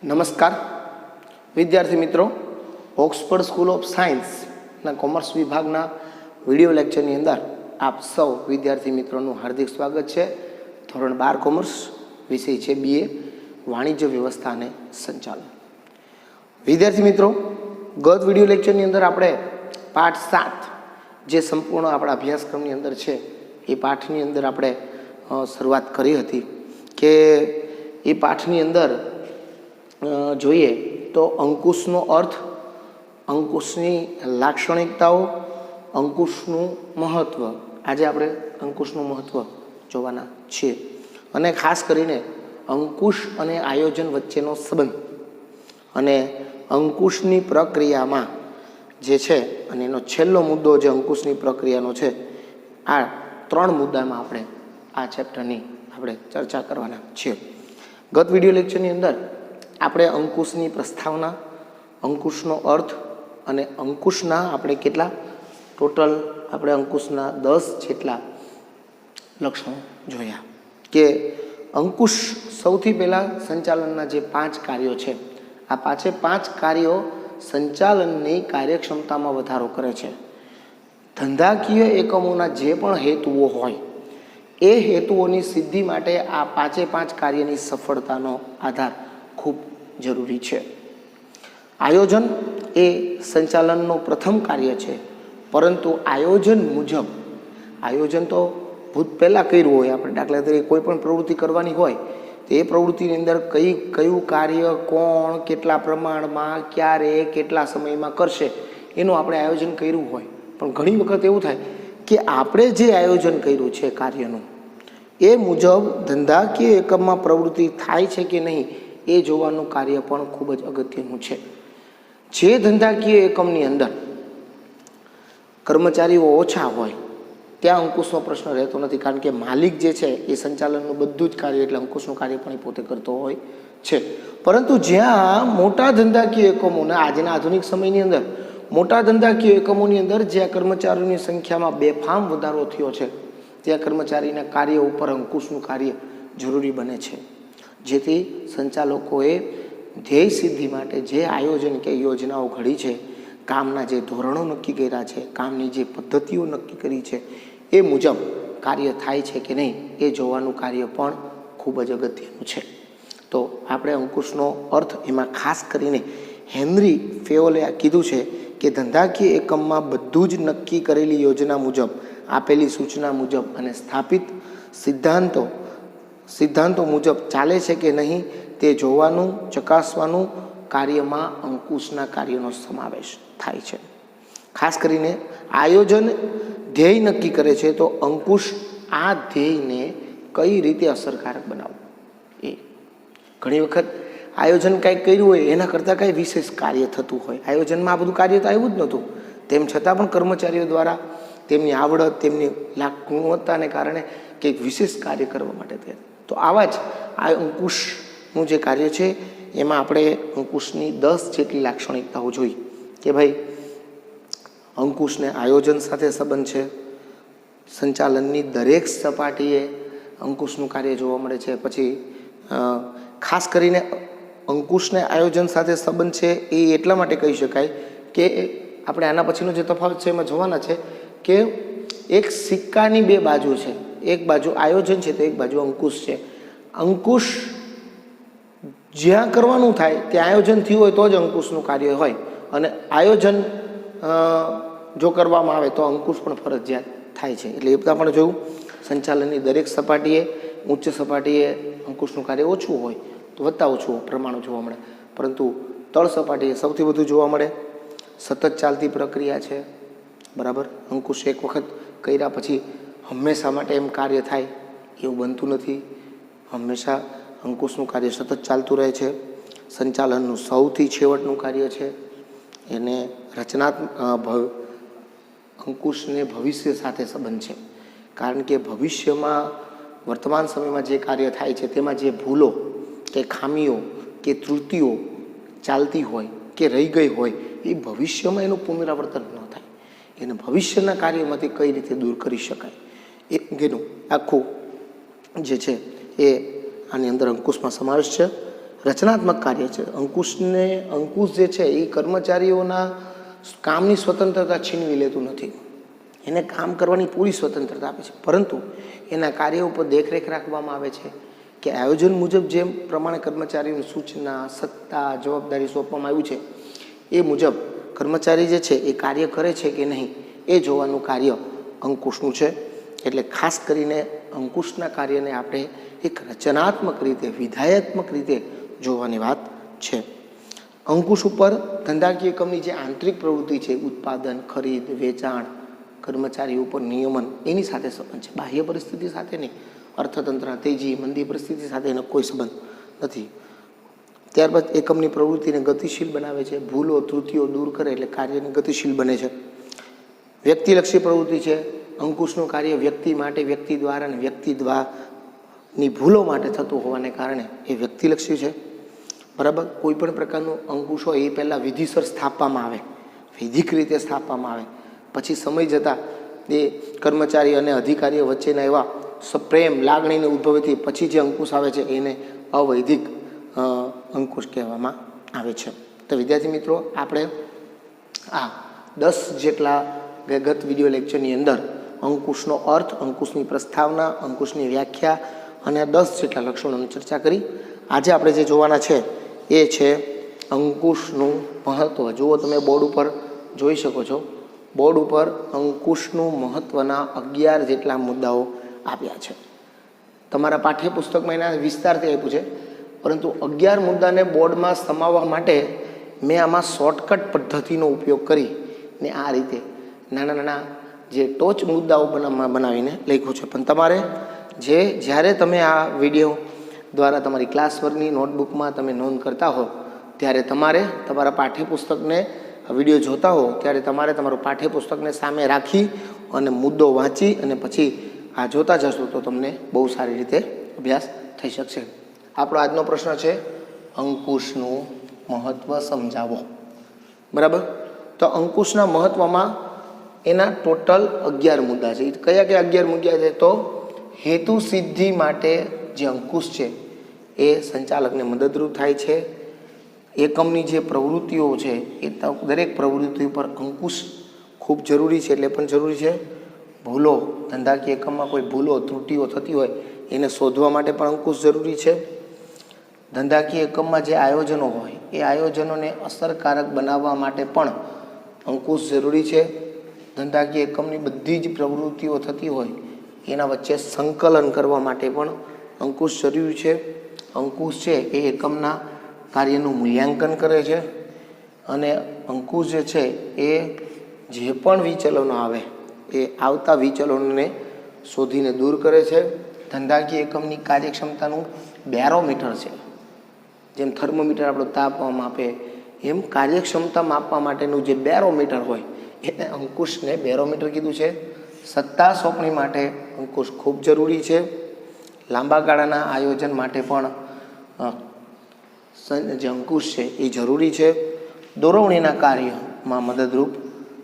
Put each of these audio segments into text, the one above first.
નમસ્કાર વિદ્યાર્થી મિત્રો, ઓક્સફર્ડ સ્કૂલ ઓફ સાયન્સના કોમર્સ વિભાગના વિડીયો લેક્ચરની અંદર આપ સૌ વિદ્યાર્થી મિત્રોનું હાર્દિક સ્વાગત છે. ધોરણ 12 કોમર્સ, વિષય છે BA વાણિજ્ય વ્યવસ્થા અને સંચાલન. વિદ્યાર્થી મિત્રો, ગત વિડીયો લેક્ચરની અંદર આપણે પાઠ 7 જે સંપૂર્ણ આપણા અભ્યાસક્રમની અંદર છે એ પાઠની અંદર આપણે શરૂઆત કરી હતી કે એ પાઠની અંદર જોઈએ તો અંકુશનો અર્થ, અંકુશની લાક્ષણિકતાઓ, અંકુશનું મહત્ત્વ. આજે આપણે અંકુશનું મહત્ત્વ જોવાના છીએ અને ખાસ કરીને અંકુશ અને આયોજન વચ્ચેનો સંબંધ અને અંકુશની પ્રક્રિયામાં જે છે અને એનો છેલ્લો મુદ્દો જે અંકુશની પ્રક્રિયાનો છે, આ 3 મુદ્દામાં આપણે આ ચેપ્ટરની આપણે ચર્ચા કરવાના છીએ. ગત વિડીયો લેક્ચરની અંદર આપણે અંકુશની પ્રસ્તાવના, અંકુશનો અર્થ અને અંકુશના આપણે કેટલા ટોટલ આપણે અંકુશના 10 જેટલા લક્ષણો જોયા કે અંકુશ સૌથી પહેલાં સંચાલનના જે 5 કાર્યો છે, આ 5 કાર્યો સંચાલનની કાર્યક્ષમતામાં વધારો કરે છે. ધંધાકીય એકમોના જે પણ હેતુઓ હોય એ હેતુઓની સિદ્ધિ માટે આ 5 કાર્યની સફળતાનો આધાર ખૂબ જરૂરી છે. આયોજન એ સંચાલનનું પ્રથમ કાર્ય છે, પરંતુ આયોજન મુજબ, આયોજન તો ભૂત પહેલાં કર્યું હોય, આપણે દાખલા તરીકે કોઈ પણ પ્રવૃત્તિ કરવાની હોય તો એ પ્રવૃત્તિની અંદર કયું કાર્ય કોણ, કેટલા પ્રમાણમાં, ક્યારે, કેટલા સમયમાં કરશે એનું આપણે આયોજન કર્યું હોય. પણ ઘણી વખત એવું થાય કે આપણે જે આયોજન કર્યું છે કાર્યનું એ મુજબ ધંધાકીય એકમમાં પ્રવૃત્તિ થાય છે કે નહીં એ જોવાનું કાર્ય પણ ખૂબ જ અગત્યનું છે. જે ધંધાકીય એકમની અંદર કર્મચારીઓ ઓછા હોય ત્યાં અંકુશનો પ્રશ્ન રહેતો નથી, કારણ કે માલિક જે છે એ સંચાલનનું બધું જ કાર્ય, એટલે અંકુશનું કાર્ય પણ એ પોતે કરતો હોય છે. પરંતુ જ્યાં મોટા ધંધાકીય એકમોના આજના આધુનિક સમયની અંદર મોટા ધંધાકીય એકમોની અંદર જ્યાં કર્મચારીઓની સંખ્યામાં બેફામ વધારો થયો છે, ત્યાં કર્મચારીના કાર્ય ઉપર અંકુશનું કાર્ય જરૂરી બને છે, જેથી સંચાલકોએ ધ્યેય સિદ્ધિ માટે જે આયોજન કે યોજનાઓ ઘડી છે, કામના જે ધોરણો નક્કી કર્યા છે, કામની જે પદ્ધતિઓ નક્કી કરી છે એ મુજબ કાર્ય થાય છે કે નહીં એ જોવાનું કાર્ય પણ ખૂબ જ અગત્યનું છે. તો આપણે અંકુશનો અર્થ એમાં ખાસ કરીને હેનરી ફેયોલે કીધું છે કે ધંધાકીય એકમમાં બધું જ નક્કી કરેલી યોજના મુજબ, આપેલી સૂચના મુજબ અને સ્થાપિત સિદ્ધાંતો મુજબ ચાલે છે કે નહીં તે જોવાનું, ચકાસવાનું કાર્યમાં અંકુશના કાર્યનો સમાવેશ થાય છે. ખાસ કરીને આયોજન ધ્યેય નક્કી કરે છે, તો અંકુશ આ ધ્યેયને કઈ રીતે અસરકારક બનાવવું. એ ઘણી વખત આયોજન કાંઈક કર્યું હોય એના કરતાં કાંઈ વિશેષ કાર્ય થતું હોય, આયોજનમાં આ બધું કાર્ય તો આવ્યું જ નહોતું, તેમ છતાં પણ કર્મચારીઓ દ્વારા તેમની આવડત, તેમની ગુણવત્તાને કારણે કંઈક વિશેષ કાર્ય કરવા માટે તૈયાર. તો આવા જ આ અંકુશનું જે કાર્ય છે એમાં આપણે અંકુશની 10 જેટલી લાક્ષણિકતાઓ જોઈ કે ભાઈ અંકુશને આયોજન સાથે સંબંધ છે, સંચાલનની દરેક સપાટીએ અંકુશનું કાર્ય જોવા મળે છે. પછી ખાસ કરીને અંકુશને આયોજન સાથે સંબંધ છે એ એટલા માટે કહી શકાય કે આપણે આના પછીનો જે તફાવત છે એમાં જોવાના છે કે એક સિક્કાની 2 બાજુ છે, એક બાજુ આયોજન છે તો એક બાજુ અંકુશ છે. અંકુશ જ્યાં કરવાનું થાય ત્યાં આયોજન થયું હોય તો જ અંકુશનું કાર્ય હોય, અને આયોજન જો કરવામાં આવે તો અંકુશ પણ ફરજિયાત થાય છે. એટલે એ બધા પણ જોયું, સંચાલનની દરેક સપાટીએ, ઉચ્ચ સપાટીએ અંકુશનું કાર્ય ઓછું હોય તો વધતા ઓછું પ્રમાણ જોવા મળે, પરંતુ તળ સપાટીએ સૌથી વધુ જોવા મળે. સતત ચાલતી પ્રક્રિયા છે, બરાબર. અંકુશ એક વખત કર્યા પછી હંમેશા માટે એમ કાર્ય થાય એવું બનતું નથી, હંમેશા અંકુશનું કાર્ય સતત ચાલતું રહે છે. સંચાલનનું સૌથી છેવટનું કાર્ય છે એને અંકુશને ભવિષ્ય સાથે સંબંધ છે, કારણ કે ભવિષ્યમાં વર્તમાન સમયમાં જે કાર્ય થાય છે તેમાં જે ભૂલો કે ખામીઓ કે ત્રુટિઓ ચાલતી હોય કે રહી ગઈ હોય એ ભવિષ્યમાં એનું પુનરાવર્તન ન થાય, એને ભવિષ્યના કાર્યમાંથી કઈ રીતે દૂર કરી શકાય એ અંગેનું આખું જે છે એ આની અંદર અંકુશમાં સમાવેશ છે. રચનાત્મક કાર્ય છે. અંકુશ જે છે એ કર્મચારીઓના કામની સ્વતંત્રતા છીનવી લેતું નથી. એને કામ કરવાની પૂરી સ્વતંત્રતા આપે છે, પરંતુ એના કાર્ય ઉપર દેખરેખ રાખવામાં આવે છે કે આયોજન મુજબ જેમ પ્રમાણે કર્મચારીઓની સૂચના, સત્તા, જવાબદારી સોંપવામાં આવ્યું છે એ મુજબ કર્મચારી જે છે એ કાર્ય કરે છે કે નહીં એ જોવાનું કાર્ય અંકુશનું છે. એટલે ખાસ કરીને અંકુશના કાર્યને આપણે એક રચનાત્મક રીતે, વિધાયાત્મક રીતે જોવાની વાત છે. અંકુશ ઉપર ધંધાકીય એકમની જે આંતરિક પ્રવૃત્તિ છે, ઉત્પાદન, ખરીદ, વેચાણ, કર્મચારી ઉપર નિયમન, એની સાથે સંબંધ છે. બાહ્ય પરિસ્થિતિ સાથે નહીં. અર્થતંત્ર તેજી, મંદી પરિસ્થિતિ સાથે એનો કોઈ સંબંધ નથી. ત્યારબાદ એકમની પ્રવૃત્તિને ગતિશીલ બનાવે છે. ભૂલો, ત્રુટિઓ દૂર કરે એટલે કાર્યને ગતિશીલ બને છે. વ્યક્તિલક્ષી પ્રવૃત્તિ છે. અંકુશનું કાર્ય વ્યક્તિ માટે, વ્યક્તિ દ્વારા અને વ્યક્તિ દ્વારાની ભૂલો માટે થતું હોવાને કારણે એ વ્યક્તિલક્ષી છે. બરાબર. કોઈ પણ પ્રકારનું અંકુશ હોય એ પહેલાં વિધિસર સ્થાપવામાં આવે, વૈધિક રીતે સ્થાપવામાં આવે. પછી સમય જતાં એ કર્મચારી અને અધિકારીઓ વચ્ચેના એવા પ્રેમ, લાગણીને ઉદ્ભવથી પછી જે અંકુશ આવે છે એને અવૈધિક અંકુશ કહેવામાં આવે છે. તો વિદ્યાર્થી મિત્રો, આપણે આ 10 જેટલા ગત વિડીયો લેક્ચરની અંદર અંકુશનો અર્થ, અંકુશની પ્રસ્તાવના, અંકુશની વ્યાખ્યા અને 10 જેટલા લક્ષણોની ચર્ચા કરી. આજે આપણે જે જોવાના છે એ છે અંકુશનું મહત્ત્વ. જુઓ, તમે બોર્ડ ઉપર જોઈ શકો છો. બોર્ડ ઉપર અંકુશનું મહત્ત્વના 11 જેટલા મુદ્દાઓ આપ્યા છે. તમારા પાઠ્યપુસ્તકમાં એના વિસ્તારથી આપ્યું છે, પરંતુ 11 મુદ્દાને બોર્ડમાં સમાવવા માટે મેં આમાં શોર્ટકટ પદ્ધતિનો ઉપયોગ કરીને આ રીતે નાના નાના જે ટોચ મુદ્દાઓ બનાવીને લખ્યું છે. પણ તમારે જ્યારે તમે આ વિડીયો દ્વારા તમારી ક્લાસ વર્કની નોટબુકમાં તમે નોંધ કરતા હો ત્યારે તમારે તમારા પાઠ્યપુસ્તકને વિડીયો જોતા હો ત્યારે તમારે તમારું પાઠ્યપુસ્તકને સામે રાખી અને મુદ્દો વાંચી અને પછી આ જોતા જશો તો તમને બહુ સારી રીતે અભ્યાસ થઈ શકશે. આપણો આજનો પ્રશ્ન છે અંકુશનું મહત્ત્વ સમજાવો. બરાબર. તો અંકુશના મહત્ત્વમાં એના ટોટલ 11 મુદ્દા છે. કયા 11 મુદ્દા છે? તો હેતુ સિદ્ધિ માટે જે અંકુશ છે એ સંચાલકને મદદરૂપ થાય છે. એકમની જે પ્રવૃત્તિઓ છે એ દરેક પ્રવૃત્તિ ઉપર અંકુશ ખૂબ જરૂરી છે. એટલે પણ જરૂરી છે ભૂલો, ધંધાકીય એકમમાં કોઈ ભૂલો, ત્રુટિઓ થતી હોય એને શોધવા માટે પણ અંકુશ જરૂરી છે. ધંધાકીય એકમમાં જે આયોજનો હોય એ આયોજનોને અસરકારક બનાવવા માટે પણ અંકુશ જરૂરી છે. ધંધાકીય એકમની બધી જ પ્રવૃત્તિઓ થતી હોય એના વચ્ચે સંકલન કરવા માટે પણ અંકુશ જરૂરી છે. અંકુશ છે એ એકમના કાર્યનું મૂલ્યાંકન કરે છે અને અંકુશ જે છે એ જે પણ વિચલનો આવે એ આવતા વિચલનોને શોધીને દૂર કરે છે. ધંધાકીય એકમની કાર્યક્ષમતાનું બેરોમીટર છે. જેમ થર્મોમીટર આપણો તાપ માપે એમ કાર્યક્ષમતા માપવા માટેનું જે બેરોમીટર હોય એને અંકુશને બેરોમીટર કીધું છે. સત્તા સોંપણી માટે અંકુશ ખૂબ જરૂરી છે. લાંબા ગાળાના આયોજન માટે પણ જે અંકુશ છે એ જરૂરી છે. દોરવણીના કાર્યમાં મદદરૂપ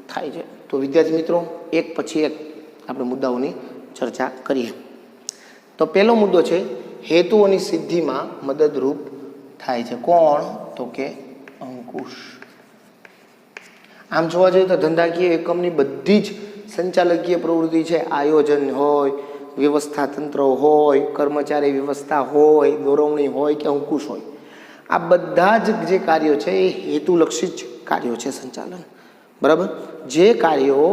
થાય છે. તો વિદ્યાર્થી મિત્રો, એક પછી એક આપણે મુદ્દાઓની ચર્ચા કરીએ. તો પહેલો મુદ્દો છે હેતુઓની સિદ્ધિમાં મદદરૂપ થાય છે. કોણ? તો કે અંકુશ. આમ જોવા જઈએ તો ધંધાકીય એકમની બધી જ સંચાલકીય પ્રવૃત્તિ છે, આયોજન હોય, વ્યવસ્થા તંત્ર હોય, કર્મચારી વ્યવસ્થા હોય, દોરવણી હોય કે અંકુશ હોય, આ બધા જ જે કાર્યો છે એ હેતુલક્ષી જ કાર્યો છે. સંચાલન. બરાબર. જે કાર્યો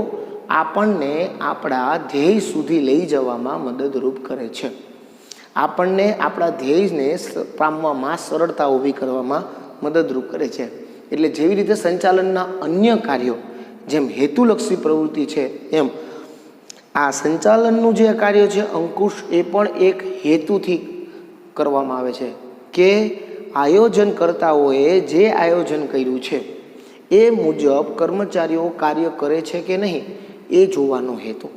આપણને આપણા ધ્યેય સુધી લઈ જવામાં મદદરૂપ કરે છે, આપણને આપણા ધ્યેયને પામવામાં સરળતા ઊભી કરવામાં મદદરૂપ કરે છે. એટલે જેવી રીતે સંચાલનના અન્ય કાર્યો જેમ હેતુલક્ષી પ્રવૃત્તિ છે એમ આ સંચાલનનું જે કાર્ય છે અંકુશ એ પણ એક હેતુથી કરવામાં આવે છે કે આયોજનકર્તાઓએ જે આયોજન કર્યું છે એ મુજબ કર્મચારીઓ કાર્ય કરે છે કે નહીં એ જોવાનો હેતુ.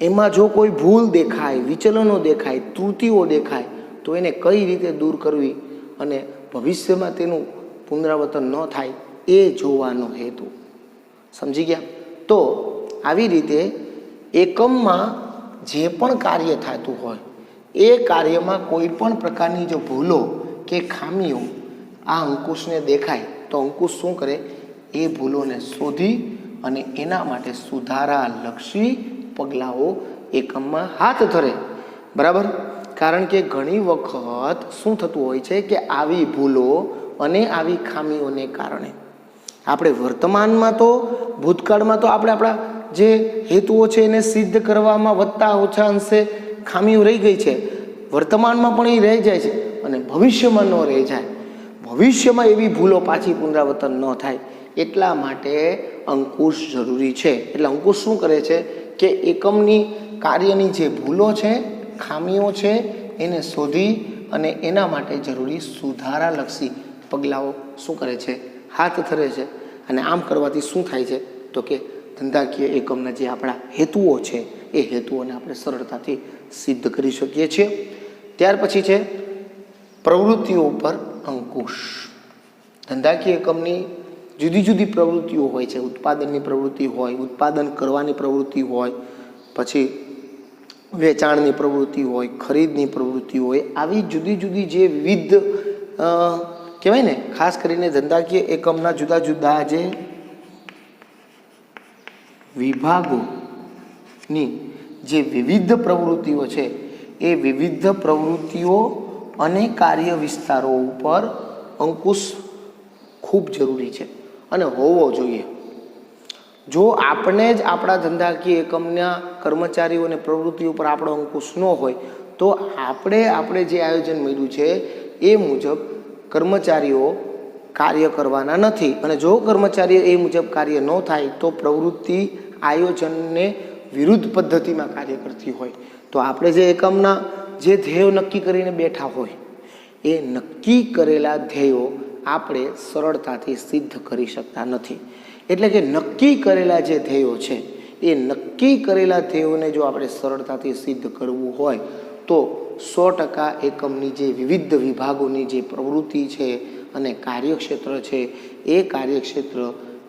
એમાં જો કોઈ ભૂલ દેખાય, વિચલનો દેખાય, ત્રુટિઓ દેખાય તો એને કઈ રીતે દૂર કરવી અને ભવિષ્યમાં તેનું પુનરાવર્તન ન થાય એ જોવાનો હેતુ. સમજી ગયા? તો આવી રીતે એકમમાં જે પણ કાર્ય થતું હોય એ કાર્યમાં કોઈ પણ પ્રકારની જો ભૂલો કે ખામીઓ આ અંકુશને દેખાય તો અંકુશ શું કરે, એ ભૂલોને શોધી અને એના માટે સુધારાલક્ષી પગલાઓ એકમમાં હાથ ધરે. બરાબર? કારણ કે ઘણી વખત શું થતું હોય છે કે આવી ભૂલો અને આવી ખામીઓને કારણે આપણે વર્તમાનમાં તો ભૂતકાળમાં તો આપણે આપણા જે હેતુઓ છે એને સિદ્ધ કરવામાં વધતા ઓછા અંશે ખામીઓ રહી ગઈ છે, વર્તમાનમાં પણ એ રહી જાય છે અને ભવિષ્યમાં ન રહી જાય. ભવિષ્યમાં એવી ભૂલો પાછી પુનરાવર્તન ન થાય એટલા માટે અંકુશ જરૂરી છે. એટલે અંકુશ શું કરે છે કે એકમની કાર્યની જે ભૂલો છે, ખામીઓ છે એને શોધી અને એના માટે જરૂરી સુધારાલક્ષી પગલાઓ શું કરે છે, હાથ ધરે છે. અને આમ કરવાથી શું થાય છે તો કે ધંધાકીય એકમના જે આપણા હેતુઓ છે એ હેતુઓને આપણે સરળતાથી સિદ્ધ કરી શકીએ છીએ. ત્યાર પછી છે પ્રવૃત્તિઓ ઉપર અંકુશ. ધંધાકીય એકમની જુદી જુદી પ્રવૃત્તિઓ હોય છે. ઉત્પાદનની પ્રવૃત્તિ હોય, ઉત્પાદન કરવાની પ્રવૃત્તિ હોય, પછી વેચાણની પ્રવૃત્તિ હોય, ખરીદની પ્રવૃત્તિ હોય. આવી જુદી જુદી જે વિવિધ કહેવાય ને, ખાસ કરીને ધંધાકીય એકમના જુદા જુદા જે વિભાગોની જે વિવિધ પ્રવૃત્તિઓ છે એ વિવિધ પ્રવૃત્તિઓ અને કાર્ય વિસ્તારો ઉપર અંકુશ ખૂબ જરૂરી છે અને હોવો જોઈએ. જો આપણે જ આપણા ધંધાકીય એકમના કર્મચારીઓ અને પ્રવૃત્તિઓ પર આપણો અંકુશ ન હોય તો આપણે જે આયોજન મળ્યું છે એ મુજબ કર્મચારીઓ કાર્ય કરવાના નથી. અને જો કર્મચારીઓ એ મુજબ કાર્ય ન થાય તો પ્રવૃત્તિ આયોજનને વિરુદ્ધ પદ્ધતિમાં કાર્ય કરતી હોય તો આપણે જે એકમના જે ધ્યેયો નક્કી કરીને બેઠા હોય એ નક્કી કરેલા ધ્યેયો આપણે સરળતાથી સિદ્ધ કરી શકતા નથી. એટલે કે નક્કી કરેલા જે ધ્યેયો છે એ નક્કી કરેલા ધ્યેયોને જો આપણે સરળતાથી સિદ્ધ કરવું હોય તો 100% એકમની જે વિવિધ વિભાગોની જે પ્રવૃત્તિ છે અને કાર્યક્ષેત્ર છે એ કાર્યક્ષેત્ર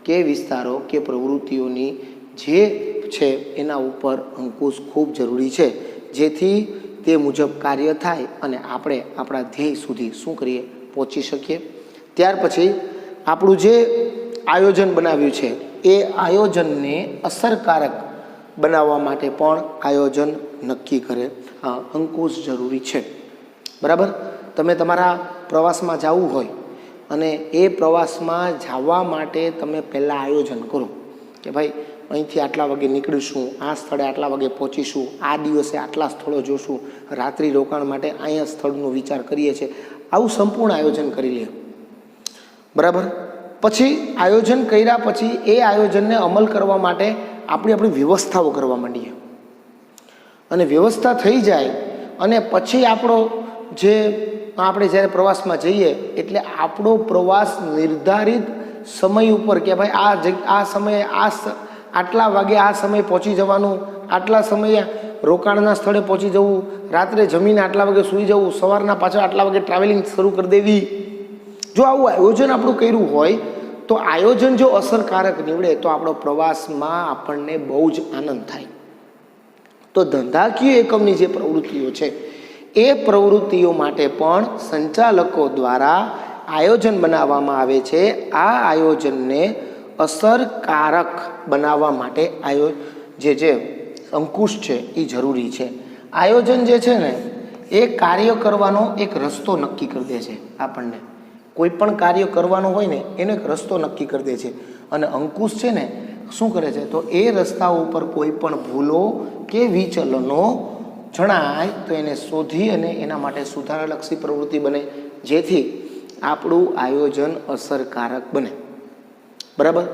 કે વિસ્તારો કે પ્રવૃત્તિઓની જે છે એના ઉપર અંકુશ ખૂબ જરૂરી છે, જેથી તે મુજબ કાર્ય થાય અને આપણે આપણા ધ્યેય સુધી શું કરીએ, પહોંચી શકીએ. ત્યાર પછી આપણું જે આયોજન બનાવ્યું છે એ આયોજનને અસરકારક બનાવવા માટે પણ આયોજન નક્કી કરે અંકુશ જરૂરી છે. બરાબર? તમે તમારા પ્રવાસમાં જવું હોય અને એ પ્રવાસમાં જવા માટે તમે પહેલાં આયોજન કરો કે ભાઈ અહીંથી આટલા વાગે નીકળીશું, આ સ્થળે આટલા વાગે પહોંચીશું, આ દિવસે આટલા સ્થળો જોશું, રાત્રિ રોકાણ માટે અહીંયા સ્થળનો વિચાર કરીએ છીએ. આવું સંપૂર્ણ આયોજન કરી લે. બરાબર? પછી આયોજન કર્યા પછી એ આયોજનને અમલ કરવા માટે આપણી વ્યવસ્થાઓ કરવા માંડીએ અને વ્યવસ્થા થઈ જાય અને પછી આપણે જ્યારે પ્રવાસમાં જઈએ એટલે આપણો પ્રવાસ નિર્ધારિત સમય ઉપર કે ભાઈ આ સમયે આટલા વાગે આ સમયે પહોંચી જવાનું, આટલા સમયે રોકાણના સ્થળે પહોંચી જવું, રાત્રે જમીને આટલા વાગે સૂઈ જવું, સવારના પાછળ આટલા વાગે ટ્રાવેલિંગ શરૂ કરી દેવી. જો આવું આયોજન આપણું કર્યું હોય તો આયોજન જો અસરકારક નીવડે તો આપણો પ્રવાસમાં આપણને બહુ જ આનંદ થાય. તો ધંધાકીય એકમની જે પ્રવૃત્તિઓ છે એ પ્રવૃત્તિઓ માટે પણ સંચાલકો દ્વારા આયોજન બનાવવામાં આવે છે. આ આયોજનને અસરકારક બનાવવા માટે જે અંકુશ છે એ જરૂરી છે. આયોજન જે છે ને એ કાર્ય કરવાનો એક રસ્તો નક્કી કરી દે છે. આપણને કોઈ પણ કાર્ય કરવાનું હોય ને એનો એક રસ્તો નક્કી કરી દે છે અને અંકુશ છે ને શું કરે છે તો એ રસ્તા ઉપર કોઈ પણ ભૂલો કે વિચલનો જણાય તો એને શોધી અને એના માટે સુધારાલક્ષી પ્રવૃત્તિ બને, જેથી આપણું આયોજન અસરકારક બને. બરાબર?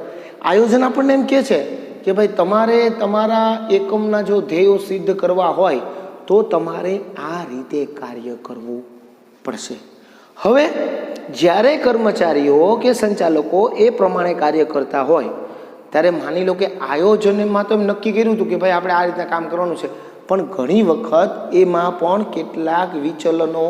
આયોજન આપણને એમ કહે છે કે ભાઈ તમારે તમારા એકમના જો ધ્યેયો સિદ્ધ કરવા હોય તો તમારે આ રીતે કાર્ય કરવું પડશે. હવે જ્યારે કર્મચારીઓ કે સંચાલકો એ પ્રમાણે કાર્ય કરતા હોય ત્યારે માની લો કે આયોજનમાં તો એમ નક્કી કર્યું હતું કે ભાઈ આપણે આ રીતના કામ કરવાનું છે, પણ ઘણી વખત એમાં પણ કેટલાક વિચલનો,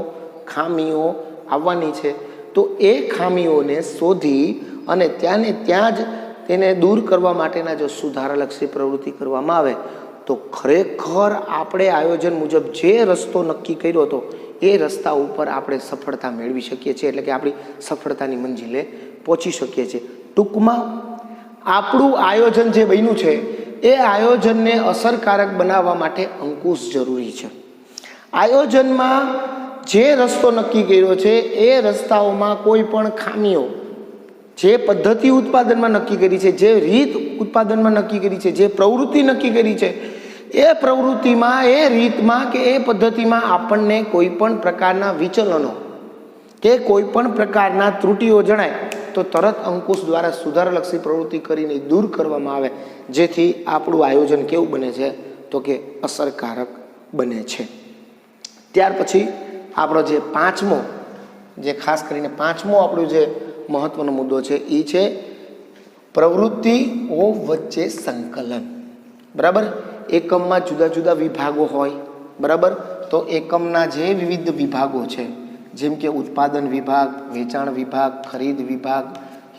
ખામીઓ આવવાની છે. તો એ ખામીઓને શોધી અને ત્યાં જ તેને દૂર કરવા માટેના જો સુધારાલક્ષી પ્રવૃત્તિ કરવામાં આવે તો ખરેખર આપણે આયોજન મુજબ જે રસ્તો નક્કી કર્યો હતો એ રસ્તા ઉપર આપણે સફળતા મેળવી શકીએ છીએ, એટલે કે આપણી સફળતાની મંજિલે પહોંચી શકીએ છીએ. ટૂંકમાં આપણું આયોજન જે બન્યું છે એ આયોજનને અસરકારક બનાવવા માટે અંકુશ જરૂરી છે. આયોજનમાં જે રસ્તો નક્કી કર્યો છે એ રસ્તાઓમાં કોઈ પણ ખામીઓ, જે પદ્ધતિ ઉત્પાદનમાં નક્કી કરી છે, જે રીત ઉત્પાદનમાં નક્કી કરી છે, જે પ્રવૃત્તિ નક્કી કરી છે, એ પ્રવૃત્તિમાં, એ રીતમાં કે એ પદ્ધતિમાં આપણને કોઈ પણ પ્રકારના વિચલનો કે કોઈ પણ પ્રકારના ત્રુટિઓ જણાય તો તરત અંકુશ દ્વારા સુધારલક્ષી પ્રવૃત્તિ કરીને દૂર કરવામાં આવે, જેથી આપણું આયોજન કેવું બને છે તો કે અસરકારક બને છે. ત્યાર પછી આપણો જે પાંચમો, જે ખાસ કરીને પાંચમો આપણો જે મહત્વનો મુદ્દો છે એ છે પ્રવૃત્તિઓ વચ્ચે સંકલન. બરાબર, એકમમાં જુદા જુદા વિભાગો હોય, બરાબર, તો એકમના જે વિવિધ વિભાગો છે, જેમ કે ઉત્પાદન વિભાગ, વેચાણ વિભાગ, ખરીદ વિભાગ,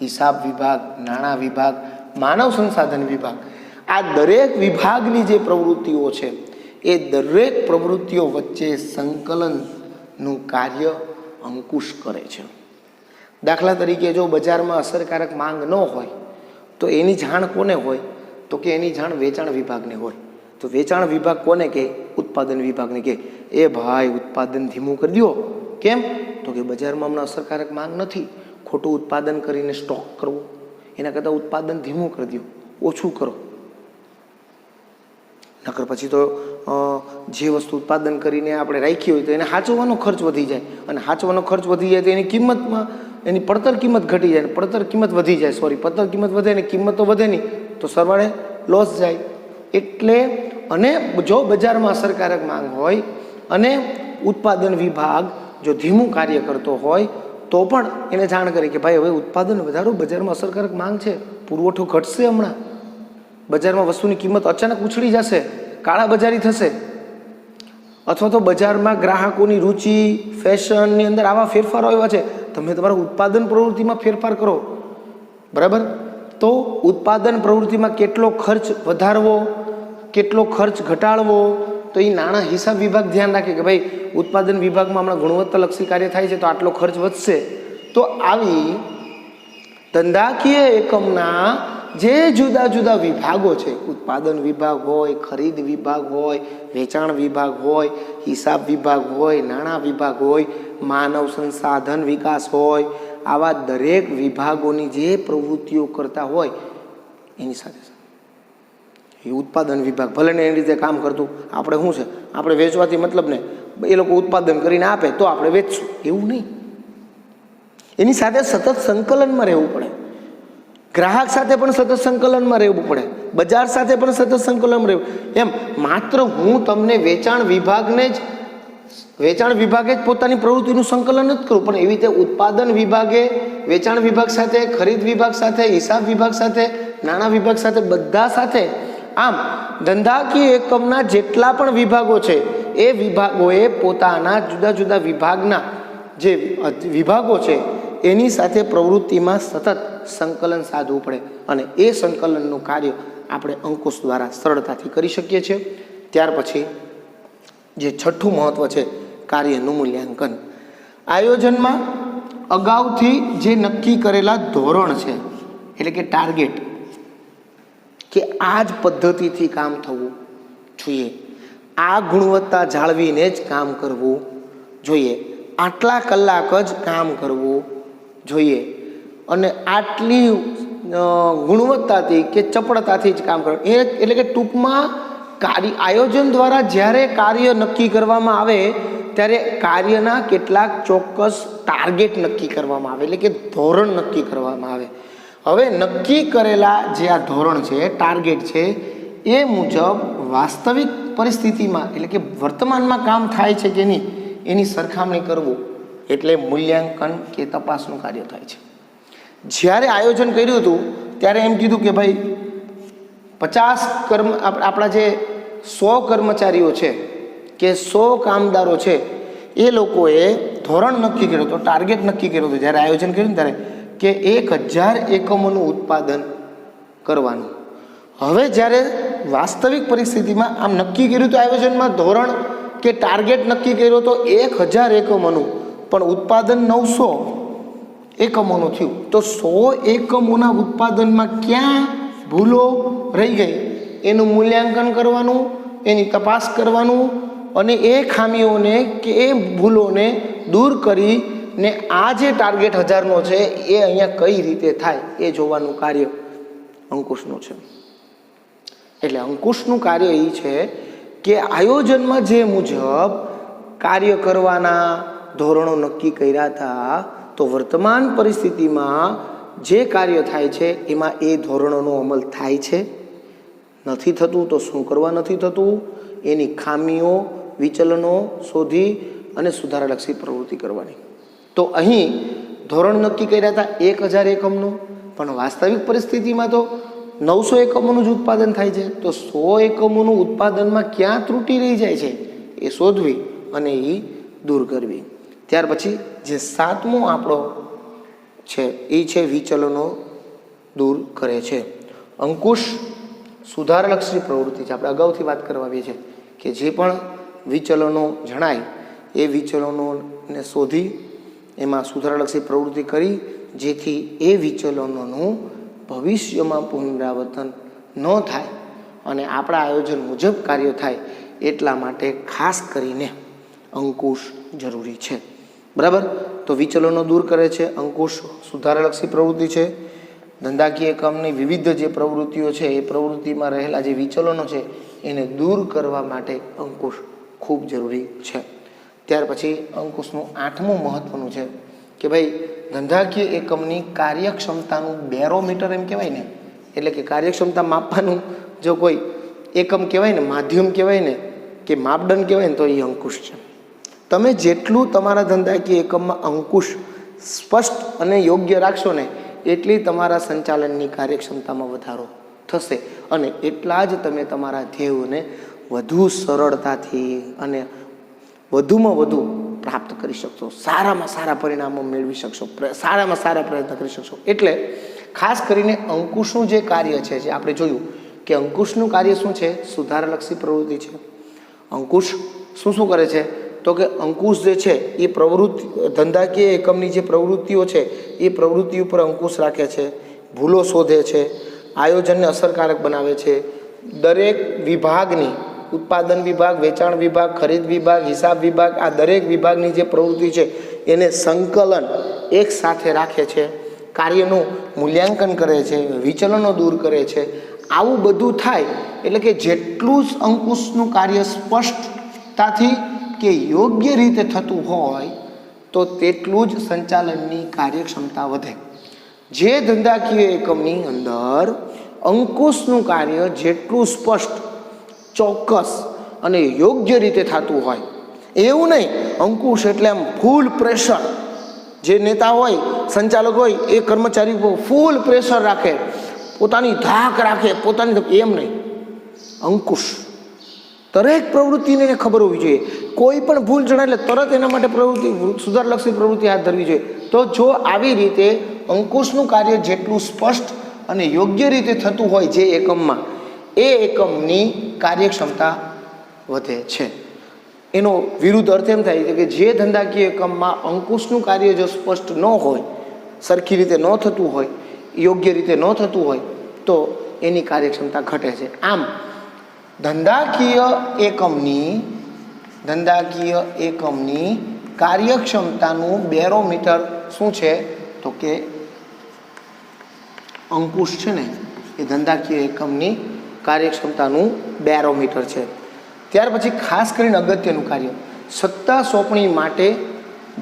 હિસાબ વિભાગ, નાણાં વિભાગ, માનવ સંસાધન વિભાગ, આ દરેક વિભાગની જે પ્રવૃત્તિઓ છે એ દરેક પ્રવૃત્તિઓ વચ્ચે સંકલનનું કાર્ય અંકુશ કરે છે. દાખલા તરીકે જો બજારમાં અસરકારક માંગ ન હોય તો એની જાણ કોને હોય તો કે એની જાણ વેચાણ વિભાગને હોય. તો વેચાણ વિભાગ કોને કહે? ઉત્પાદન વિભાગને કહે, એ ભાઈ ઉત્પાદન ધીમું કરી દો. કેમ? તો કે બજારમાં હમણાં અસરકારક માંગ નથી, ખોટું ઉત્પાદન કરીને સ્ટોક કરવો, એના કરતાં ઉત્પાદન ધીમું કરી દો, ઓછું કરો. નકર પછી તો જે વસ્તુ ઉત્પાદન કરીને આપણે રાખી હોય તો એને સાચવવાનો ખર્ચ વધી જાય, અને સાચવવાનો ખર્ચ વધી જાય તો એની કિંમતમાં, એની પડતર કિંમત ઘટી જાય, પડતર કિંમત વધી જાય, પડતર કિંમત વધે ને કિંમત તો વધે નહીં, તો સરવાળે લોસ જાય. એટલે અને જો બજારમાં અસરકારક માંગ હોય અને ઉત્પાદન વિભાગ જો ધીમું કાર્ય કરતો હોય તો પણ એને જાણ કરે કે ભાઈ હવે ઉત્પાદન વધારો, બજારમાં અસરકારક માંગ છે, પુરવઠો ઘટશે, હમણાં બજારમાં વસ્તુની કિંમત અચાનક ઉછળી જશે, કાળા બજારી થશે, અથવા તો બજારમાં ગ્રાહકોની રુચિ, ફેશનની અંદર આવા ફેરફારો આવ્યા છે, તમે તમારા ઉત્પાદન પ્રવૃત્તિમાં ફેરફાર કરો. બરાબર, તો ઉત્પાદન પ્રવૃત્તિમાં કેટલો ખર્ચ વધારવો, કેટલો ખર્ચ ઘટાડવો, તો એ નાણાં હિસાબ વિભાગ ધ્યાન રાખે કે ભાઈ ઉત્પાદન વિભાગમાં હમણાં ગુણવત્તાલક્ષી કાર્ય થાય છે તો આટલો ખર્ચ વધશે. તો આવી ધંધાકીય એકમના જે જુદા જુદા વિભાગો છે, ઉત્પાદન વિભાગ હોય, ખરીદ વિભાગ હોય, વેચાણ વિભાગ હોય, હિસાબ વિભાગ હોય, નાણાં વિભાગ હોય, માનવ સંસાધન વિકાસ હોય, આવા દરેક વિભાગોની જે પ્રવૃત્તિઓ કરતા હોય એની સાથે એ ઉત્પાદન વિભાગ ભલે ને એની રીતે કામ કરતું, આપણે શું છે, આપણે વેચવાથી મતલબ ને, એ લોકો ઉત્પાદન કરીને આપે તો આપણે વેચશું, એવું નહીં. એની સાથે સતત સંકલનમાં રહેવું પડે, ગ્રાહક સાથે પણ સતત સંકલનમાં રહેવું પડે, બજાર સાથે પણ સતત સંકલનમાં રહેવું. એમ માત્ર હું તમને વેચાણ વિભાગે જ પોતાની પ્રવૃત્તિનું સંકલન નથી કરું, પણ એવી રીતે ઉત્પાદન વિભાગે વેચાણ વિભાગ સાથે, ખરીદ વિભાગ સાથે, હિસાબ વિભાગ સાથે, નાણાં વિભાગ સાથે, બધા સાથે, આમ ધંધાકીય એકમના જેટલા પણ વિભાગો છે એ વિભાગોએ પોતાના જુદા જુદા વિભાગના જે વિભાગો છે એની સાથે પ્રવૃત્તિમાં સતત સંકલન સાધવું પડે, અને એ સંકલનનું કાર્ય આપણે અંકુશ દ્વારા સરળતાથી કરી શકીએ છીએ. ત્યાર પછી જે છઠ્ઠું મહત્વ છે કાર્યનું મૂલ્યાંકન. આયોજનમાં અગાઉથી જે નક્કી કરેલા ધોરણ છે, એટલે કે ટાર્ગેટ, કે આ જ પદ્ધતિથી કામ થવું જોઈએ, આ ગુણવત્તા જાળવીને જ કામ કરવું જોઈએ, આટલા કલાક જ કામ કરવું જોઈએ, અને આટલી ગુણવત્તાથી કે ચપળતાથી જ કામ કરવું. એટલે કે ટૂંકમાં આયોજન દ્વારા જ્યારે કાર્ય નક્કી કરવામાં આવે ત્યારે કાર્યના કેટલાક ચોક્કસ ટાર્ગેટ નક્કી કરવામાં આવે, એટલે કે ધોરણ નક્કી કરવામાં આવે. હવે નક્કી કરેલા જે આ ધોરણ છે, ટાર્ગેટ છે, એ મુજબ વાસ્તવિક પરિસ્થિતિમાં, એટલે કે વર્તમાનમાં કામ થાય છે કે નહીં એની સરખામણી કરવું, એટલે મૂલ્યાંકન કે તપાસનું કાર્ય થાય છે. જ્યારે આયોજન કર્યું હતું ત્યારે એમ કીધું કે ભાઈ 50 આપણા જે 100 કર્મચારીઓ છે કે 100 કામદારો છે એ લોકોએ ધોરણ નક્કી કર્યું હતું, ટાર્ગેટ નક્કી કર્યું હતું જ્યારે આયોજન કર્યું ત્યારે કે 1000 એકમોનું ઉત્પાદન કરવાનું. હવે જ્યારે વાસ્તવિક પરિસ્થિતિમાં આમ નક્કી કર્યું તો આયોજનમાં ધોરણ કે ટાર્ગેટ નક્કી કર્યો તો 1000 એકમોનું, પણ ઉત્પાદન 900 એકમોનું થયું. તો 100 એકમોના ઉત્પાદનમાં ક્યાં ભૂલો રહી ગઈ એનું મૂલ્યાંકન કરવાનું, એની તપાસ કરવાનું અને એ ખામીઓને કે એ ભૂલોને દૂર કરીને આ જે ટાર્ગેટ 1000નો છે એ અહીંયા કઈ રીતે થાય એ જોવાનું કાર્ય અંકુશનું છે. એટલે અંકુશનું કાર્ય એ છે કે આયોજનમાં જે મુજબ કાર્ય કરવાના ધોરણો નક્કી કર્યા હતા, તો વર્તમાન પરિસ્થિતિમાં જે કાર્ય થાય છે એમાં એ ધોરણોનો અમલ થાય છે, નથી થતું તો શું કરવા નથી થતું, એની ખામીઓ વિચલનો શોધી અને સુધારાલક્ષી પ્રવૃત્તિ કરવાની. તો અહીં ધોરણ નક્કી કર્યા હતા 1000 એકમનું, પણ વાસ્તવિક પરિસ્થિતિમાં તો 900 એકમોનું જ ઉત્પાદન થાય છે. તો 100 એકમોનું ઉત્પાદનમાં ક્યાં ત્રુટિ રહી જાય છે એ શોધવી અને એ દૂર કરવી. ત્યાર પછી જે 7મો આપણો છે એ છે વિચલનો દૂર કરે છે. અંકુશ સુધારલક્ષી પ્રવૃત્તિ છે. આપણે અગાઉથી વાત કરવા આવીએ છીએ કે જે પણ વિચલનો જણાય એ વિચલનોને શોધી એમાં સુધારલક્ષી પ્રવૃત્તિ કરી જેથી એ વિચલનોનું ભવિષ્યમાં પુનરાવર્તન ન થાય અને આપણા આયોજન મુજબ કાર્ય થાય, એટલા માટે ખાસ કરીને અંકુશ જરૂરી છે. બરાબર? તો વિચલનો દૂર કરે છે અંકુશ સુધારલક્ષી પ્રવૃત્તિ છે. ધંધાકીય એકમની વિવિધ જે પ્રવૃત્તિઓ છે એ પ્રવૃત્તિમાં રહેલા જે વિચલનો છે એને દૂર કરવા માટે અંકુશ ખૂબ જરૂરી છે. ત્યાર પછી અંકુશનું 8મું મહત્વનું છે કે ભાઈ ધંધાકીય એકમની કાર્યક્ષમતાનું બેરોમીટર એમ કહેવાય ને, એટલે કે કાર્યક્ષમતા માપવાનું જો કોઈ એકમ કહેવાય ને, માધ્યમ કહેવાય ને કે માપદંડ કહેવાય ને, તો એ અંકુશ છે. તમે જેટલું તમારા ધંધાકીય એકમમાં અંકુશ સ્પષ્ટ અને યોગ્ય રાખશો ને એટલી તમારા સંચાલનની કાર્યક્ષમતામાં વધારો થશે અને એટલા જ તમે તમારા ધ્યેયોને વધુ સરળતાથી અને વધુમાં વધુ પ્રાપ્ત કરી શકશો, સારામાં સારા પરિણામો મેળવી શકશો, સારામાં સારા પ્રયત્ન કરી શકશો. એટલે ખાસ કરીને અંકુશનું જે કાર્ય છે, જે આપણે જોયું કે અંકુશનું કાર્ય શું છે, સુધારલક્ષી પ્રવૃત્તિ છે. અંકુશ શું શું કરે છે તો કે અંકુશ જે છે એ પ્રવૃત્તિ ધંધાકીય એકમની જે પ્રવૃત્તિઓ છે એ પ્રવૃત્તિ ઉપર અંકુશ રાખે છે, ભૂલો શોધે છે, આયોજનને અસરકારક બનાવે છે. દરેક વિભાગની ઉત્પાદન વિભાગ, વેચાણ વિભાગ, ખરીદ વિભાગ, હિસાબ વિભાગ, આ દરેક વિભાગની જે પ્રવૃત્તિ છે એને સંકલન એક સાથે રાખે છે, કાર્યનું મૂલ્યાંકન કરે છે, વિચલનો દૂર કરે છે. આવું બધું થાય એટલે કે જેટલું જ અંકુશનું કાર્ય સ્પષ્ટતાથી કે યોગ્ય રીતે થતું હોય તો તેટલું જ સંચાલનની કાર્યક્ષમતા વધે. જે ધંધાકીય એકમની અંદર અંકુશનું કાર્ય જેટલું સ્પષ્ટ, ચોક્કસ અને યોગ્ય રીતે થતું હોય, એવું નહીં અંકુશ એટલે આમ ફૂલ પ્રેશર, જે નેતા હોય, સંચાલક હોય એ કર્મચારી ઉપર ફૂલ પ્રેશર રાખે, પોતાની ધાક રાખે, પોતાની, એમ નહીં. અંકુશ દરેક પ્રવૃત્તિને ખબર હોવી જોઈએ. કોઈ પણ ભૂલ જણાય એટલે તરત એના માટે પ્રવૃત્તિ, સુધારલક્ષી પ્રવૃત્તિ હાથ ધરવી જોઈએ. તો જો આવી રીતે અંકુશનું કાર્ય જેટલું સ્પષ્ટ અને યોગ્ય રીતે થતું હોય જે એકમમાં, એ એકમની કાર્યક્ષમતા વધે છે. એનો વિરુદ્ધ અર્થ એમ થાય છે કે જે ધંધાકીય એકમમાં અંકુશનું કાર્ય જો સ્પષ્ટ ન હોય, સરખી રીતે ન થતું હોય, યોગ્ય રીતે ન થતું હોય તો એની કાર્યક્ષમતા ઘટે છે. આમ ધંધાકીય એકમની કાર્યક્ષમતાનું બેરોમીટર શું છે તો કે અંકુશ છે ને એ ધંધાકીય એકમની કાર્યક્ષમતાનું બેરોમીટર છે. ત્યાર પછી ખાસ કરીને અગત્યનું કાર્ય સત્તા સોંપણી માટે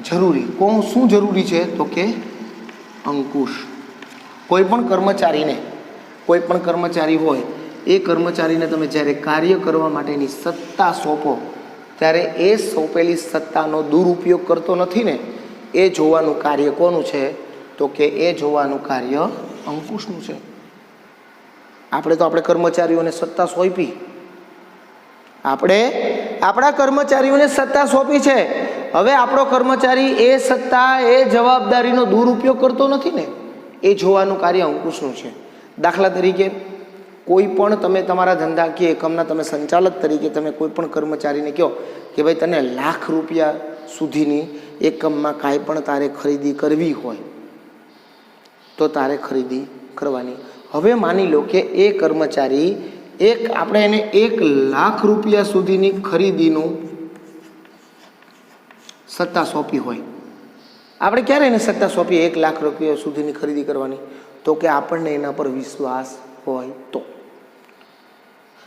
જરૂરી શું જરૂરી છે તો કે અંકુશ. કોઈ પણ કર્મચારી હોય, એ કર્મચારીને તમે જ્યારે કાર્ય કરવા માટેની સત્તા સોંપો ત્યારે એ સોંપેલી સત્તાનો દુરુપયોગ કરતો નથી ને, એ જોવાનું કાર્ય કોનું છે તો કે એ જોવાનું કાર્ય અંકુશનું છે. આપણે કર્મચારીઓને સત્તા સોંપી, આપણે આપણા કર્મચારીઓને સત્તા સોંપી છે. હવે આપણો કર્મચારી એ સત્તા, એ જવાબદારીનો દુરુપયોગ કરતો નથી ને, એ જોવાનું કાર્ય અંકુશનું છે. દાખલા તરીકે કોઈ પણ તમે તમારા ધંધાકીય એકમના તમે સંચાલક તરીકે તમે કોઈ પણ કર્મચારીને કહો કે ભાઈ તને ₹1,00,000 સુધીની એકમમાં કાંઈ પણ તારે ખરીદી કરવી હોય તો તારે ખરીદી કરવાની. હવે માની લો કે એ કર્મચારી આપણે એને ₹1,00,000 સુધીની ખરીદીનું સત્તા સોંપી હોય. આપણે ક્યારે એને સત્તા સોંપીએ ₹1,00,000 સુધીની ખરીદી કરવાની? તો કે આપણને એના પર વિશ્વાસ હોય તો.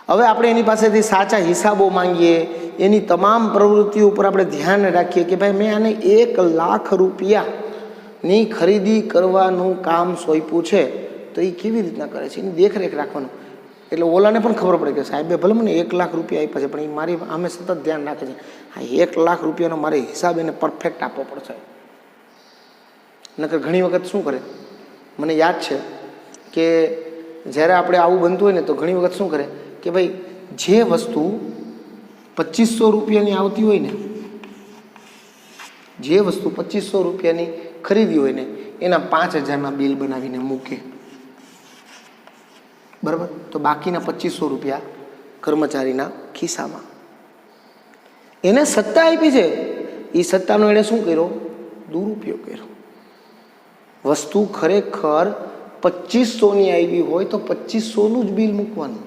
હવે આપણે એની પાસેથી સાચા હિસાબો માંગીએ, એની તમામ પ્રવૃત્તિઓ ઉપર આપણે ધ્યાન રાખીએ કે ભાઈ મેં આને ₹1,00,000ની ખરીદી કરવાનું કામ સોંપ્યું છે, તો એ કેવી રીતના કરે છે એની દેખરેખ રાખવાનું. એટલે ઓલાને પણ ખબર પડે કે સાહેબે ભલે મને ₹1,00,000 આપ્યા છે, પણ એ મારી આમે સતત ધ્યાન રાખે છે. હા, ₹1,00,000નો મારે હિસાબ એને પરફેક્ટ આપવો પડશે. નકર ઘણી વખત શું કરે, મને યાદ છે કે જ્યારે આપણે આવું બનતું હોય ને તો ઘણી વખત શું કરે કે ભાઈ જે વસ્તુ ₹2,500ની આવતી હોય ને, જે વસ્તુ ₹2,500ની ખરીદી હોય ને એના 5,000ના બિલ બનાવીને મૂકે. બરાબર? તો બાકીના ₹2,500 કર્મચારીના ખિસ્સામાં. એને સત્તા આપી છે, એ સત્તાનો એણે શું કર્યો? દુરુપયોગ કર્યો. વસ્તુ ખરેખર 2,500ની આવી હોય તો 2,500નું જ બિલ મૂકવાનું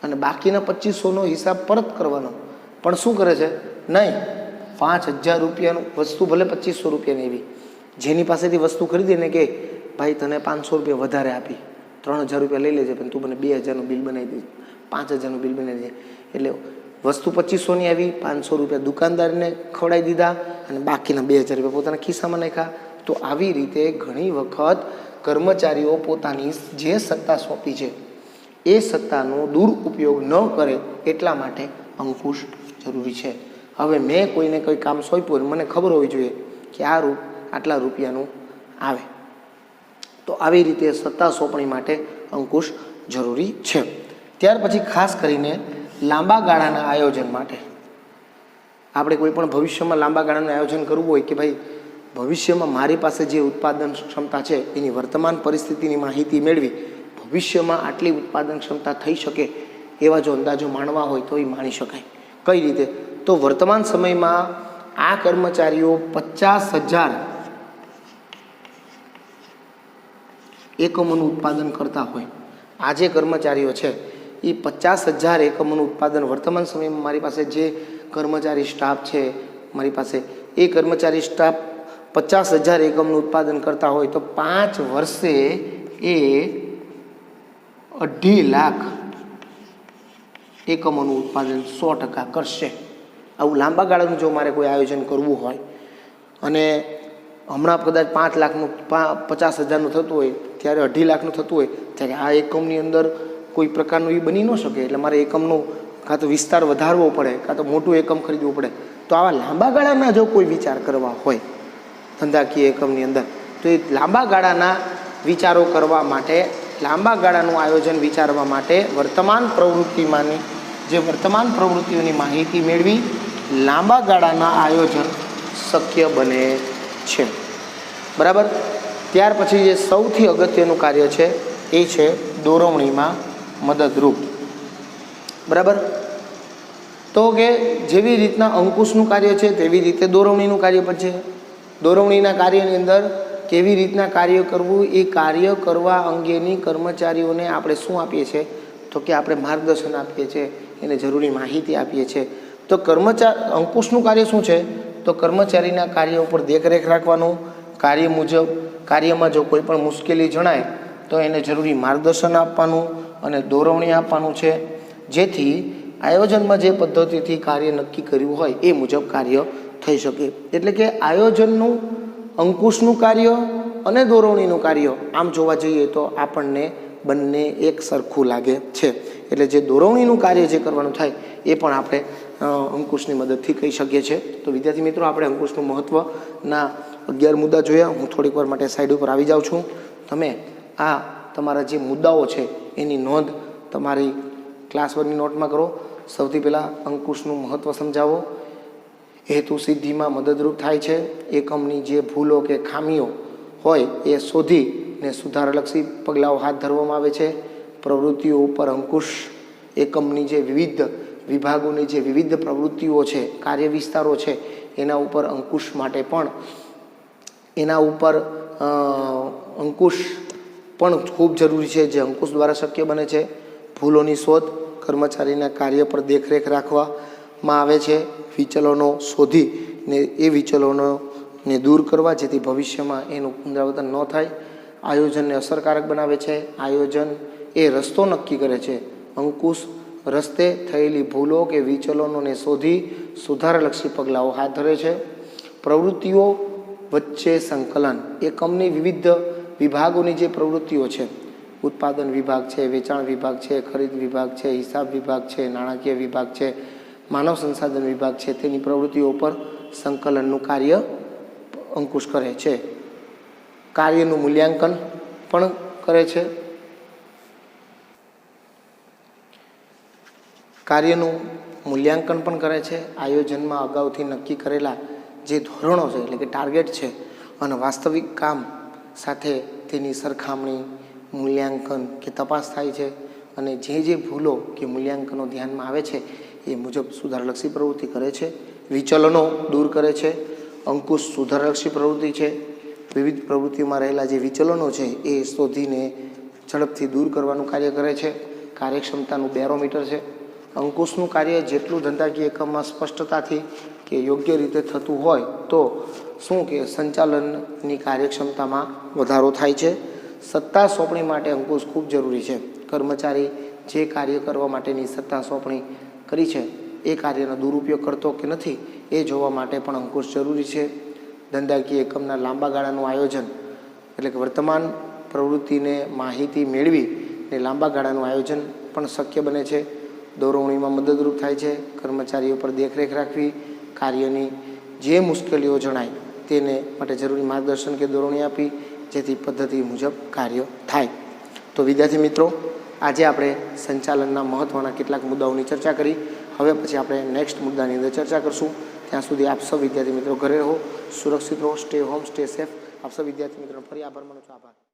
અને બાકીના 2,500નો હિસાબ પરત કરવાનો. પણ શું કરે છે? નહીં, ₹5,000 વસ્તુ ભલે ₹2,500ની આવી, જેની પાસેથી વસ્તુ ખરીદીને કે ભાઈ તને ₹500 વધારે આપી, ₹3,000 લઈ લેજે, પણ તું મને 2,000નું બિલ બનાવી દેજે, 5,000નું બિલ બનાવી દેજે. એટલે વસ્તુ 2,500ની આવી, ₹500 દુકાનદારને ખવડાવી દીધા અને બાકીના ₹2,000 પોતાના ખિસ્સામાં નાખ્યા. તો આવી રીતે ઘણી વખત કર્મચારીઓ પોતાની જે સત્તા સોંપી છે એ સત્તાનો દુરુપયોગ ન કરે એટલા માટે અંકુશ જરૂરી છે. હવે મેં કોઈને કોઈ કામ સોંપ્યું અને મને ખબર હોવી જોઈએ કે આટલા રૂપિયાનું આવે, તો આવી રીતે સત્તા સોંપણી માટે અંકુશ જરૂરી છે. ત્યાર પછી ખાસ કરીને લાંબા ગાળાના આયોજન માટે આપણે કોઈ પણ ભવિષ્યમાં લાંબા ગાળાનું આયોજન કરવું હોય કે ભાઈ ભવિષ્યમાં મારી પાસે જે ઉત્પાદન ક્ષમતા છે એની વર્તમાન પરિસ્થિતિની માહિતી મેળવી ભવિષ્યમાં આટલી ઉત્પાદન ક્ષમતા થઈ શકે એવા જો અંદાજો માણવા હોય તો એ માણી શકાય. કઈ રીતે? તો વર્તમાન સમયમાં આ કર્મચારીઓ 50,000 એકમોનું ઉત્પાદન કરતા હોય. આ જે કર્મચારીઓ છે એ 50,000 એકમોનું ઉત્પાદન વર્તમાન સમયમાં મારી પાસે જે કર્મચારી સ્ટાફ છે મારી પાસે એ કર્મચારી સ્ટાફ 50,000 એકમનું ઉત્પાદન કરતા હોય તો 5 વર્ષે એ 2.5 લાખ એકમોનું ઉત્પાદન 100% કરશે. આવું લાંબા ગાળાનું જો મારે કોઈ આયોજન કરવું હોય અને હમણાં કદાચ 5 લાખનું 50,000નું થતું હોય ત્યારે 2.5 લાખનું થતું હોય ત્યારે આ એકમની અંદર કોઈ પ્રકારનું એ બની ન શકે. એટલે મારે એકમનો કાં તો વિસ્તાર વધારવો પડે કાં તો મોટું એકમ ખરીદવું પડે. તો આવા લાંબા ગાળાના જો કોઈ વિચાર કરવા હોય ધંધાકીય એકમની અંદર તો એ લાંબા ગાળાના વિચારો કરવા માટે, લાંબા ગાળાનું આયોજન વિચારવા માટે વર્તમાન પ્રવૃત્તિમાંની જે વર્તમાન પ્રવૃત્તિઓની માહિતી મેળવી લાંબા ગાળાના આયોજન શક્ય બને છે. બરાબર? ત્યાર પછી જે સૌથી અગત્યનું કાર્ય છે એ છે દોરવણીમાં મદદરૂપ. બરાબર? તો કે જેવી રીતના અંકુશનું કાર્ય છે તેવી રીતે દોરવણીનું કાર્ય પણ છે. દોરવણીના કાર્યની અંદર કેવી રીતના કાર્ય કરવું એ કાર્ય કરવા અંગેની કર્મચારીઓને આપણે શું આપીએ છીએ? તો કે આપણે માર્ગદર્શન આપીએ છીએ, એને જરૂરી માહિતી આપીએ છીએ. તો અંકુશનું કાર્ય શું છે? તો કર્મચારીના કાર્ય ઉપર દેખરેખ રાખવાનું, કાર્ય મુજબ કાર્યમાં જો કોઈ પણ મુશ્કેલી જણાય તો એને જરૂરી માર્ગદર્શન આપવાનું અને દોરવણી આપવાનું છે, જેથી આયોજનમાં જે પદ્ધતિથી કાર્ય નક્કી કર્યું હોય એ મુજબ કાર્ય થઈ શકે. એટલે કે આયોજનનું, અંકુશનું કાર્ય અને દોરવણીનું કાર્ય આમ જોવા જઈએ તો આપણને બંને એક સરખું લાગે છે. એટલે જે દોરવણીનું કાર્ય જે કરવાનું થાય એ પણ આપણે અંકુશની મદદથી કહી શકીએ છીએ. તો વિદ્યાર્થી મિત્રો, આપણે અંકુશનું મહત્ત્વના 11 મુદ્દા જોયા. હું થોડીક વાર માટે સાઈડ ઉપર આવી જાઉં છું. તમે આ તમારા જે મુદ્દાઓ છે એની નોંધ તમારી ક્લાસ વર્કની નોટમાં કરો. સૌથી પહેલાં અંકુશનું મહત્ત્વ સમજાવો, હેતુ સિદ્ધિમાં મદદરૂપ થાય છે, એકમની જે ભૂલો કે ખામીઓ હોય એ શોધીને સુધારલક્ષી પગલાઓ હાથ ધરવામાં આવે છે, પ્રવૃત્તિઓ ઉપર અંકુશ એકમની જે વિવિધ વિભાગોની જે વિવિધ પ્રવૃત્તિઓ છે, કાર્ય વિસ્તારો છે, એના ઉપર અંકુશ માટે પણ એના ઉપર અંકુશ પણ ખૂબ જરૂરી છે, જે અંકુશ દ્વારા શક્ય બને છે. ભૂલોની શોધ, કર્મચારીના કાર્ય પર દેખરેખ રાખવામાં આવે છે. વિચલનો શોધીને એ વિચલનોને દૂર કરવા, જેથી ભવિષ્યમાં એનું પુનરાવર્તન ન થાય. આયોજનને અસરકારક બનાવે છે. આયોજન એ રસ્તો નક્કી કરે છે. અંકુશ રસ્તે થયેલી ભૂલો કે વિચલનોને શોધી સુધારલક્ષી પગલાઓ હાથ ધરે છે. પ્રવૃત્તિઓ વચ્ચે સંકલન, એકમની વિવિધ વિભાગોની જે પ્રવૃત્તિઓ છે, ઉત્પાદન વિભાગ છે, વેચાણ વિભાગ છે, ખરીદ વિભાગ છે, હિસાબ વિભાગ છે, નાણાકીય વિભાગ છે, માનવ સંસાધન વિભાગ છે, તેની પ્રવૃત્તિઓ પર સંકલનનું કાર્ય અંકુશ કરે છે. કાર્યનું મૂલ્યાંકન પણ કરે છે. કાર્યનું મૂલ્યાંકન પણ કરે છે. આયોજનમાં અગાઉથી નક્કી કરેલા જે ધોરણો છે, એટલે કે ટાર્ગેટ છે, અને વાસ્તવિક કામ સાથે તેની સરખામણી, મૂલ્યાંકન કે તપાસ થાય છે. અને જે ભૂલો કે મૂલ્યાંકનો ધ્યાનમાં આવે છે એ મુજબ સુધારલક્ષી પ્રવૃત્તિ કરે છે. વિચલનો દૂર કરે છે. અંકુશ સુધારલક્ષી પ્રવૃત્તિ છે. વિવિધ પ્રવૃત્તિઓમાં રહેલા જે વિચલનો છે એ શોધીને ઝડપથી દૂર કરવાનું કાર્ય કરે છે. કાર્યક્ષમતાનું બેરોમીટર છે. અંકુશનું કાર્ય જેટલું ધંધાકીય એકમમાં સ્પષ્ટતાથી કે યોગ્ય રીતે થતું હોય તો શું કે સંચાલનની કાર્યક્ષમતામાં વધારો થાય છે. સત્તા સોંપણી માટે અંકુશ ખૂબ જરૂરી છે. કર્મચારી જે કાર્ય કરવા માટેની સત્તા સોંપણી કરી છે એ કાર્યનો દુરુપયોગ કરતો કે નથી એ જોવા માટે પણ અંકુશ જરૂરી છે. ધંધાકીય એકમના લાંબા ગાળાનું આયોજન, એટલે કે વર્તમાન પ્રવૃત્તિને માહિતી મેળવી ને લાંબા ગાળાનું આયોજન પણ શક્ય બને છે. દોરવણીમાં મદદરૂપ થાય છે. કર્મચારીઓ પર દેખરેખ રાખવી, કાર્યની જે મુશ્કેલીઓ જણાય તેને માટે જરૂરી માર્ગદર્શન કે દોરવણી આપી, જેથી પદ્ધતિ મુજબ કાર્ય થાય. તો વિદ્યાર્થી મિત્રો, આજે આપણે સંચાલનના મહત્ત્વના કેટલાક મુદ્દાઓની ચર્ચા કરી. હવે પછી આપણે નેક્સ્ટ મુદ્દાની અંદર ચર્ચા કરશું. ત્યાં સુધી આપ સૌ વિદ્યાર્થી મિત્રો ઘરે રહો, સુરક્ષિત રહો, સ્ટે હોમ, સ્ટે સેફ. આપ સૌ વિદ્યાર્થી મિત્રો ફરી આભાર માનું છું. આભાર.